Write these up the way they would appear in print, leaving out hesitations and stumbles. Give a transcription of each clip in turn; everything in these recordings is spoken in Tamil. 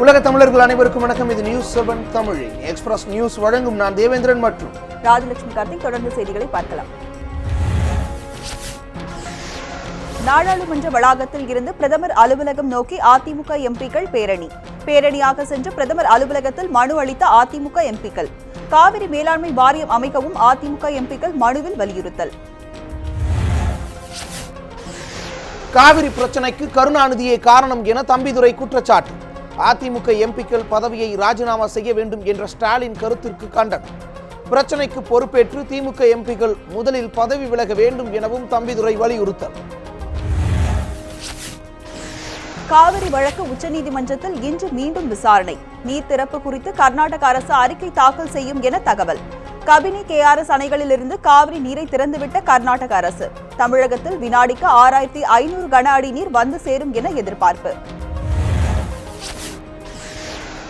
உலக தமிழர்கள் அனைவருக்கும் வணக்கம். இது நியூஸ் 7 தமிழ் எக்ஸ்பிரஸ் நியூஸ் வழங்கும் நான் தேவேந்திரன் மற்றும் ராஜலட்சுமி கார்த்திக். தொடர்ந்து செய்திகளை பார்க்கலாம். நாடாளுமன்ற வளாகத்தில் இருந்து பிரதமர் அலுவலகம் நோக்கி அதிமுக எம்பிக்கள் பேரணியாக சென்று பிரதமர் அலுவலகத்தில் மனு அளித்த அதிமுக எம்பிக்கள். காவிரி மேலாண்மை வாரியம் அமைக்கவும் அதிமுக எம்பிக்கள் மனுவில் வலியுறுத்தல். காவிரி பிரச்சனைக்கு கருணாநிதியே காரணம் என தம்பிதுரை குற்றச்சாட்டு. அதிமுக எம்பிக்கள் பதவியை ராஜினாமா செய்ய வேண்டும் என்ற ஸ்டாலின் கருத்திற்கு கண்டனம். பிரச்சனைக்கு பொறுப்பேற்று திமுக எம்பிக்கள் முதலில் பதவி விலக வேண்டும் எனவும் தம்பிதுரை வலியுறுத்தல். காவிரி வழக்கு உச்சநீதிமன்றத்தில் இன்று மீண்டும் விசாரணை. நீர் திறப்பு குறித்து கர்நாடக அரசு அறிக்கை தாக்கல் செய்யும் என தகவல். கபினி KRS அணைகளிலிருந்து காவிரி நீரை திறந்துவிட்ட கர்நாடக அரசு. தமிழகத்தில் வினாடிக்கு 6500 கன அடி நீர் வந்து சேரும் என எதிர்பார்ப்பு.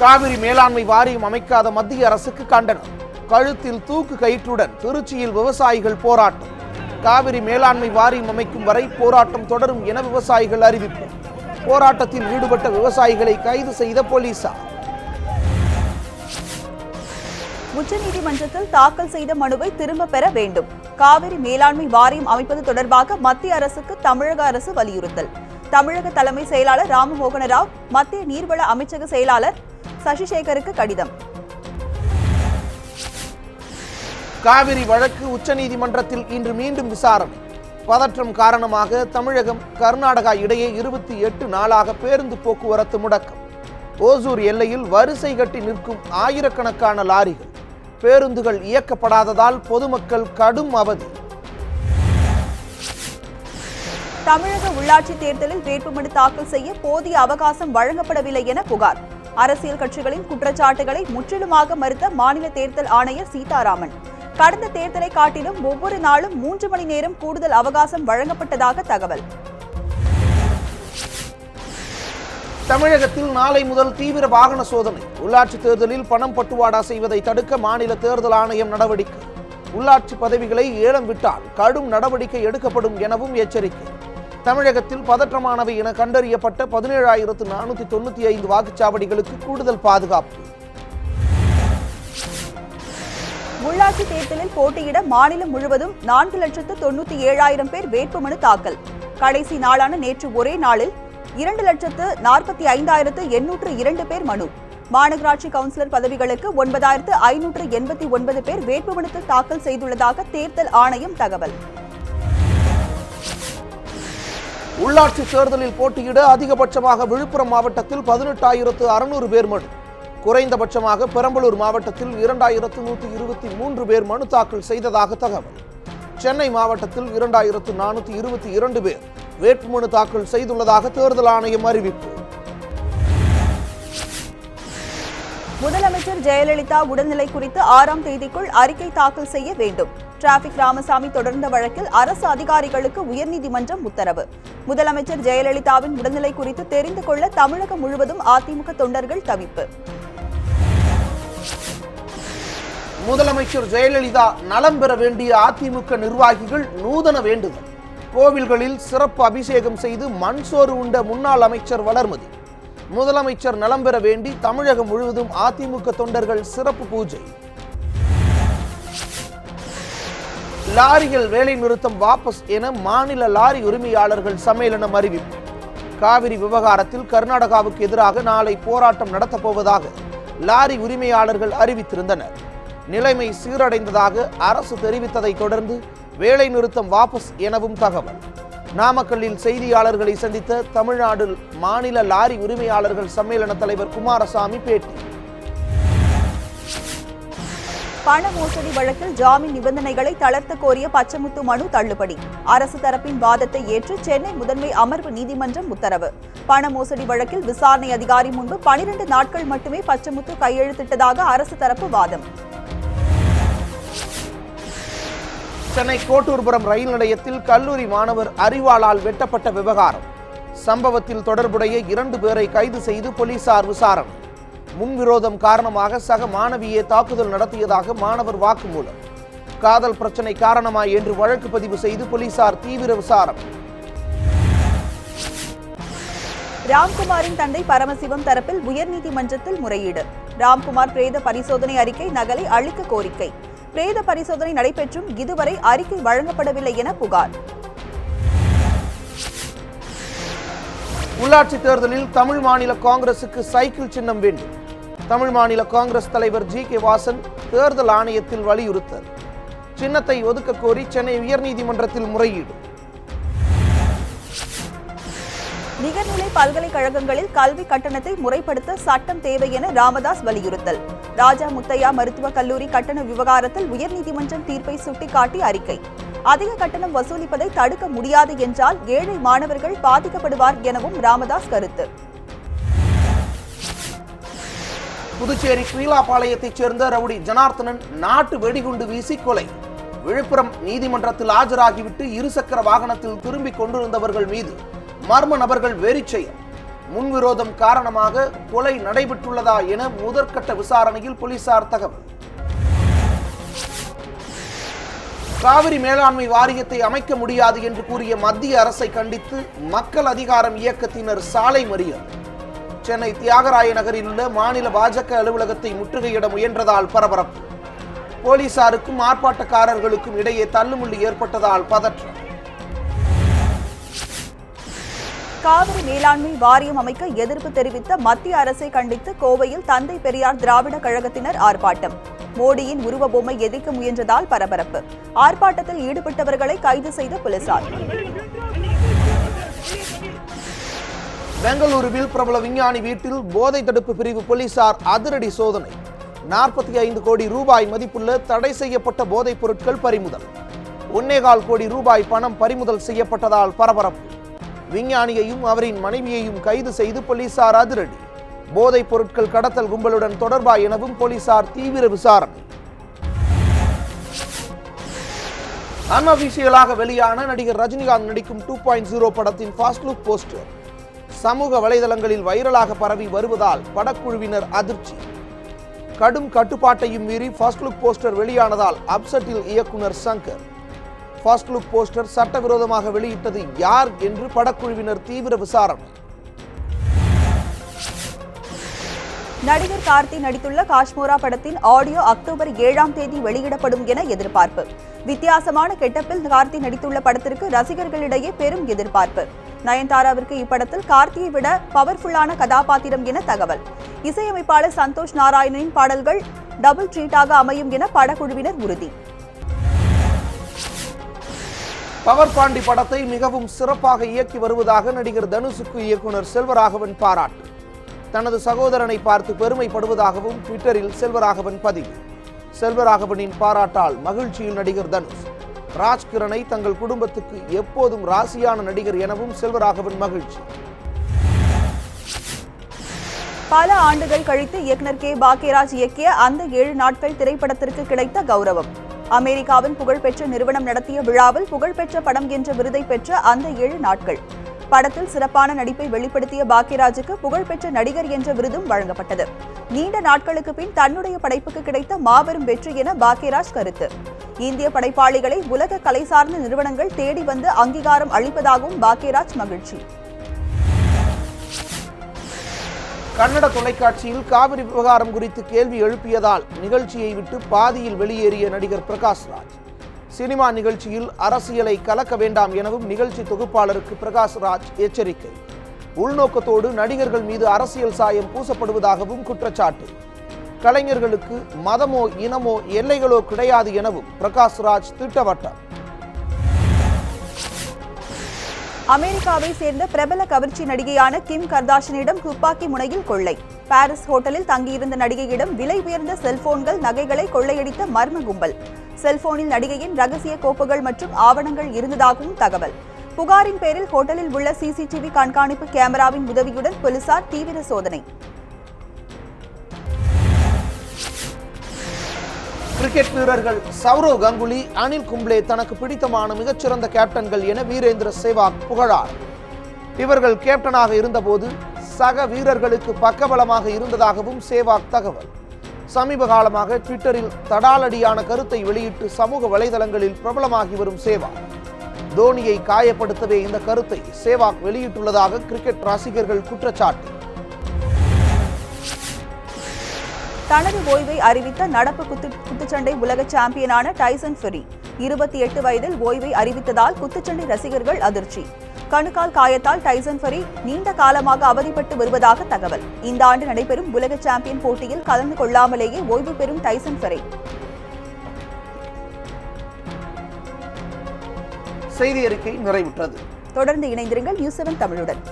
காவிரி மேலாண்மை வாரியம் அமைக்காத மத்திய அரசுக்கு கண்டனம். கழுத்தில் தூக்கு கயிற்றுடன் திருச்சியில் விவசாயிகள் போராட்டம். காவிரி மேலாண்மை வாரியம் அமைக்கும் வரை போராட்டம் தொடரும் என விவசாயிகள் அறிவிப்பு. போராட்டத்தில் ஈடுபட்ட விவசாயிகளை கைது செய்த போலீசார். உச்சநீதிமன்றத்தில் தாக்கல் செய்த மனுவை திரும்ப பெற வேண்டும். காவிரி மேலாண்மை வாரியம் அமைப்பது தொடர்பாக மத்திய அரசுக்கு தமிழக அரசு வலியுறுத்தல். தமிழக தலைமை செயலாளர் ராமமோகன ராவ் மத்திய நீர்வள அமைச்சக செயலாளர் சசிசேகருக்கு கடிதம். காவிரி வழக்கு உச்சநீதிமன்றத்தில் இன்று மீண்டும் விசாரணை. பதற்றம் காரணமாக தமிழகம் கர்நாடகா இடையே 28 நாளாக பேருந்து போக்குவரத்து முடக்கம். ஓசூர் எல்லையில் வரிசை கட்டி நிற்கும் ஆயிரக்கணக்கான லாரிகள். பேருந்துகள் இயக்கப்படாததால் பொதுமக்கள் கடும் அவதி. தமிழக உள்ளாட்சி தேர்தலில் வேட்புமனு தாக்கல் செய்ய போதிய அவகாசம் வழங்கப்படவில்லை என புகார். அரசியல் கட்சிகளின் குற்றச்சாட்டுகளை முற்றிலுமாக மறுத்த மாநில தேர்தல் ஆணையர் சீதாராமன். கடந்த தேர்தலை காட்டிலும் ஒவ்வொரு நாளும் 3 மணி நேரம் கூடுதல் அவகாசம் வழங்கப்பட்டதாக தகவல். தமிழகத்தில் நாளை முதல் தீவிர வாகன சோதனை. உள்ளாட்சி தேர்தலில் பணம் பட்டுவாடா செய்வதை தடுக்க மாநில தேர்தல் ஆணையம் நடவடிக்கை. உள்ளாட்சி பதவிகளை ஏலம் விட்டால் கடும் நடவடிக்கை எடுக்கப்படும் எனவும் எச்சரிக்கை. தமிழகத்தில் பதற்றமானவை என கண்டறியப்பட்ட 17,495 வாக்குச்சாவடிகளுக்கு கூடுதல் பாதுகாப்பு. உள்ளாட்சி தேர்தலில் போட்டியிட மாநிலம் முழுவதும் 4,97,000 பேர் வேட்புமனு தாக்கல். கடைசி நாளான நேற்று ஒரே நாளில் 2,45,802 பேர் மனு. மாநகராட்சி கவுன்சிலர் பதவிகளுக்கு 9,589 பேர் வேட்புமனு தாக்கல் செய்துள்ளதாக தேர்தல் ஆணையம் தகவல். உள்ளாட்சி தேர்தலில் போட்டியிட அதிகபட்சமாக விழுப்புரம் மாவட்டத்தில் 18,600 பேர் மனு. குறைந்தபட்சமாக பெரம்பலூர் மாவட்டத்தில் 2,123 பேர் மனு தாக்கல் செய்ததாக தகவல். சென்னை மாவட்டத்தில் 2,422 பேர் வேட்புமனு தாக்கல் செய்துள்ளதாக தேர்தல் ஆணையம் அறிவிப்பு. முதலமைச்சர் ஜெயலலிதா உடல்நிலை குறித்து 6ஆம் தேதிக்குள் அறிக்கை தாக்கல் செய்ய வேண்டும். டிராபிக் ராமசாமி தொடர்ந்த வழக்கில் அரசு அதிகாரிகளுக்கு உயர்நீதிமன்றம் உத்தரவு. முதலமைச்சர் ஜெயலலிதாவின் உடல்நிலை குறித்து தெரிந்து கொள்ள தமிழகம் முழுவதும் அதிமுக தொண்டர்கள் தவிப்பு. முதலமைச்சர் ஜெயலலிதா நலம் பெற வேண்டிய அதிமுக நிர்வாகிகள் நூதன வேண்டுதல். கோவில்களில் சிறப்பு அபிஷேகம் செய்து மண்சோறு உண்ட முன்னாள் அமைச்சர் வளர்மதி. முதலமைச்சர் நலம் பெற வேண்டி தமிழகம் முழுவதும் அதிமுக தொண்டர்கள் சிறப்பு பூஜை. லாரிகள் வேலை நிறுத்தம் வாபஸ் என மாநில லாரி உரிமையாளர்கள் சம்மேளனம் அறிவிப்பு. காவிரி விவகாரத்தில் கர்நாடகாவுக்கு எதிராக நாளை போராட்டம் நடத்தப்போவதாக லாரி உரிமையாளர்கள் அறிவித்திருந்தனர். நிலைமை சீரடைந்ததாக அரசு தெரிவித்ததை தொடர்ந்து வேலை நிறுத்தம் வாபஸ் எனவும் தகவல். நாமக்கல்லில் செய்தியாளர்களை சந்தித்த தமிழ்நாடு மாநில லாரி உரிமையாளர்கள் சம்மேளன தலைவர் குமாரசாமி பேட்டி. பண மோசடி வழக்கில் ஜாமீன் நிபந்தனைகளை தளர்த்த கோரிய பச்சமுத்து மனு தள்ளுபடி. அரசு தரப்பின் வாதத்தை ஏற்று சென்னை முதன்மை அமர்வு நீதிமன்றம் உத்தரவு. பண மோசடி வழக்கில் விசாரணை அதிகாரி முன்பு 12 நாட்கள் மட்டுமே பச்சமுத்து கையெழுத்திட்டதாக அரசு தரப்பு வாதம். சென்னை கோட்டூர்புரம் ரயில் நிலையத்தில் கல்லூரி மாணவர் அரிவாளால் வெட்டப்பட்ட விவகாரம். சம்பவத்தில் தொடர்புடைய 2 பேரை கைது செய்து போலீசார் விசாரணை. முன்விரோதம் காரணமாக சக மாணவியே தாக்குதல் நடத்தியதாக மாணவர் வாக்குமூலம். காதல் பிரச்சனை காரணமா என்று வழக்கு பதிவு செய்து போலீசார் தீவிர விசாரணை. ராம்குமாரின் தந்தை பரமசிவம் தரப்பில் உயர்நீதிமன்றத்தில் முறையீடு. ராம்குமார் பிரேத பரிசோதனை அறிக்கை நகலை அளிக்க கோரிக்கை. பிரேத பரிசோதனை நடைபெற்றும் இதுவரை அறிக்கை வழங்கப்படவில்லை என புகார். உள்ளாட்சி தேர்தலில் தமிழ் மாநில காங்கிரசுக்கு சைக்கிள் சின்னம் வேண்டும். தமிழ் மாநில காங்கிரஸ் தலைவர் ஜி.கே. வாசன் தேர்தல் ஆணையத்தில் வலியுறுத்தல். சின்னத்தை ஒதுக்க கோரி சென்னை உயர்நீதிமன்றத்தில் முறையீடு. நிகர்நிலை பல்கலைக்கழகங்களில் கல்வி கட்டணத்தை முறைப்படுத்த சட்டம் தேவை என ராமதாஸ் வலியுறுத்தல். ராஜா முத்தையா மருத்துவக் கல்லூரி கட்டண விவகாரத்தில் உயர்நீதிமன்றம் தீர்ப்பை சுட்டிக்காட்டி அறிக்கை. அதிக கட்டணம் வசூலிப்பதை தடுக்க முடியாது என்றால் ஏழை மாணவர்கள் பாதிக்கப்படுவார் எனவும் ராமதாஸ் கருத்து. புதுச்சேரி குயிலாப்பாளையத்தைச் சேர்ந்த ரவுடி ஜனார்த்தனன் நாட்டு வெடிகுண்டு வீசி கொலை. விழுப்புரம் நீதிமன்றத்தில் ஆஜராகிவிட்டு இருசக்கர வாகனத்தில் திரும்பிக் கொண்டிருந்தவர்கள் மீது மர்ம நபர்கள் வெறிச்செயல். முன்விரோதம் காரணமாக கொலை நடைபெற்றுள்ளதா என முதற்கட்ட விசாரணையில் போலீசார் தகவல். காவிரி மேலாண்மை வாரியத்தை அமைக்க முடியாது என்று கூறிய மத்திய அரசை கண்டித்து மக்கள் அதிகாரம் இயக்கத்தினர் சாலை மறியல். சென்னை தியாகராய நகரில் உள்ள மாநில பாஜக அலுவலகத்தை முற்றுகையிட முயன்றதால் பரபரப்பு. போலீசாருக்கும் ஆர்ப்பாட்டக்காரர்களுக்கும் இடையே தள்ளுமுள்ளு ஏற்பட்டதால் பதற்றம். காவிரி மேலாண்மை வாரியம் அமைக்க எதிர்ப்பு தெரிவித்த மத்திய அரசை கண்டித்து கோவையில் தந்தை பெரியார் திராவிட கழகத்தினர் ஆர்ப்பாட்டம். மோடியின் உருவ பொம்மை எதிர்க்க முயன்றதால் பரபரப்பு. ஆர்ப்பாட்டத்தில் ஈடுபட்டவர்களை கைது செய்த போலீசார். பெங்களூருவில் பிரபல விஞ்ஞானி வீட்டில் போதை தடுப்பு பிரிவு போலீசார் அதிரடி சோதனை. 45 கோடி ரூபாய் மதிப்புள்ள தடை செய்யப்பட்ட போதைப் பொருட்கள் பறிமுதல். 1.25 கோடி ரூபாய் பணம் பறிமுதல் செய்யப்பட்டதால் பரபரப்பு. விஞ்ஞானியையும் அவரின் மனைவியையும் கைது செய்து போலீசார் அதிரடி. போதைப் பொருட்கள் கடத்தல் கும்பலுடன் தொடர்பா எனவும் போலீசார் தீவிர விசாரணை. அன்அபிஷியலாக வெளியான நடிகர் ரஜினிகாந்த் நடிக்கும் 2.0 படத்தின் ஃபர்ஸ்ட் லுக் போஸ்டர் சமூக வலைதளங்களில் வைரலாக பரவி வருவதால் படக்குழுவினர் அதிர்ச்சி. கடும் கட்டுப்பாட்டையும் மீறி ஃபர்ஸ்ட் லுக் போஸ்டர் வெளியானதால் அப்செட்டில் இயக்குனர் சங்கர். ஃபர்ஸ்ட் லுக் போஸ்டர் சட்டவிரோதமாக வெளியிட்டது யார் என்று படக்குழுவினர் தீவிர விசாரணை. நடிகர் கார்த்தி நடித்துள்ள காஷ்மோரா படத்தின் ஆடியோ அக்டோபர் 7ஆம் தேதி வெளியிடப்படும் என எதிர்பார்ப்பு. வித்தியாசமான கெட்டப்பில் கார்த்தி நடித்துள்ள படத்திற்கு ரசிகர்களிடையே பெரும் எதிர்பார்ப்பு. நயன்தாராவிற்கு இப்படத்தில் கார்த்தியை விட பவர்ஃபுல்லான கதாபாத்திரம் என தகவல். இசையமைப்பாளர் சந்தோஷ் நாராயணனின் பாடல்கள் டபுள் ட்ரீட்டாக அமையும் என படக்குழுவினர் உறுதி. பவர் பாண்டி படத்தை மிகவும் சிறப்பாக இயக்கி வருவதாக நடிகர் தனுஷுக்கு இயக்குனர் செல்வராகவன் பாராட்டு. தனது சகோதரனை பார்த்து பெருமைப்படுவதாகவும் ட்விட்டரில் செல்வராகவன் பதிவு. செல்வராகவனின் பாராட்டால் மகிழ்ச்சியில் நடிகர் தனுஷ். ராஜ்கிரனை தங்கள் குடும்பத்துக்கு எப்போதும் ராசியான நடிகர் எனவும் செல்வராகவன் மகிழ்ச்சி. பல ஆண்டுகள் கழித்து இயக்குனர் கே. பாக்யராஜ் இயக்கிய அந்த 7 நாட்கள் திரைப்படத்திற்கு கிடைத்த கௌரவம். அமெரிக்காவின் புகழ்பெற்ற நிறுவனம் நடத்திய விழாவில் புகழ்பெற்ற படம் என்ற விருதை பெற்ற அந்த 7 நாட்கள். படத்தில் சிறப்பான நடிப்பை வெளிப்படுத்திய பாக்யராஜுக்கு புகழ்பெற்ற நடிகர் என்ற விருதும் வழங்கப்பட்டது. நீண்ட நாட்களுக்கு பின் தன்னுடைய படைப்புக்கு கிடைத்த மாபெரும் வெற்றி என பாக்யராஜ் கருத்து. இந்திய படைப்பாளிகளை உலக கலை சார்ந்த நிறுவனங்கள் தேடி வந்து அங்கீகாரம் அளிப்பதாகவும் பாக்யராஜ் மகிழ்ச்சி. கன்னட தொலைக்காட்சியில் காவிரி விவகாரம் குறித்து கேள்வி எழுப்பியதால் நிகழ்ச்சியை விட்டு பாதியில் வெளியேறிய நடிகர் பிரகாஷ் ராஜ். சினிமா நிகழ்ச்சியில் அரசியலை கலக்க வேண்டாம் எனவும் நிகழ்ச்சி தொகுப்பாளருக்கு பிரகாஷ் ராஜ் எச்சரிக்கை. உள்நோக்கத்தோடு நடிகர்கள் மீது அரசியல் சாயம் பூசப்படுவதாகவும் குற்றச்சாட்டு. கலைஞர்களுக்கு மதமோ இனமோ எல்லைகளோ கிடையாது எனவும் பிரகாஷ் ராஜ் திட்டவட்டம். அமெரிக்காவை சேர்ந்த பிரபல கவர்ச்சி நடிகையான கிம் கர்தாஷியனிடம் துப்பாக்கி முனையில் கொள்ளை. பாரிஸ் ஹோட்டலில் தங்கியிருந்த நடிகையிடம் விலை உயர்ந்த செல்போன்கள், நகைகளை கொள்ளையடித்த மர்ம கும்பல். செல்போனில் நடிகையின் ரகசிய கோப்புகள் மற்றும் ஆவணங்கள் இருந்ததாகவும் தகவல். புகாரின் பேரில் ஹோட்டலில் உள்ள சிசிடிவி கண்காணிப்பு கேமராவின் உதவியுடன் போலீசார் தீவிர சோதனை. கிரிக்கெட் வீரர்கள் சௌரவ் கங்குலி, அனில் கும்ப்ளே தனக்கு பிடித்தமான மிகச்சிறந்த கேப்டன்கள் என வீரேந்திர சேவாக் புகழார். இவர்கள் கேப்டனாக இருந்தபோது சக வீரர்களுக்கு பக்கபலமாக இருந்ததாகவும் சேவாக் தகவல். சமீப காலமாக ட்விட்டரில் தடாலடியான கருத்தை வெளியிட்டு சமூக வலைதளங்களில் பிரபலமாகி வரும் சேவாக் தோனியை காயப்படுத்தவே இந்த கருத்தை சேவாக் வெளியிட்டுள்ளதாக கிரிக்கெட் ரசிகர்கள் குற்றச்சாட்டு. தனது ஓய்வை அறிவித்த நடப்பு குத்துச்சண்டை உலக சாம்பியனான டைசன் ஃபுரி 28 வயதில் ஓய்வை அறிவித்ததால் குத்துச்சண்டை ரசிகர்கள் அதிர்ச்சி. கணுக்கால் காயத்தால் டைசன் ஃபுரி நீண்ட காலமாக அவதிப்பட்டு வருவதாக தகவல். இந்த ஆண்டு நடைபெறும் உலக சாம்பியன் போட்டியில் கலந்து கொள்ளாமலேயே ஓய்வு பெறும் டைசன் ஃபுரி. செய்தி அறிக்கை நிறைவுற்றது. தொடர்ந்து இணைந்திருங்கள் நியூஸ் 7 தமிழுடன்.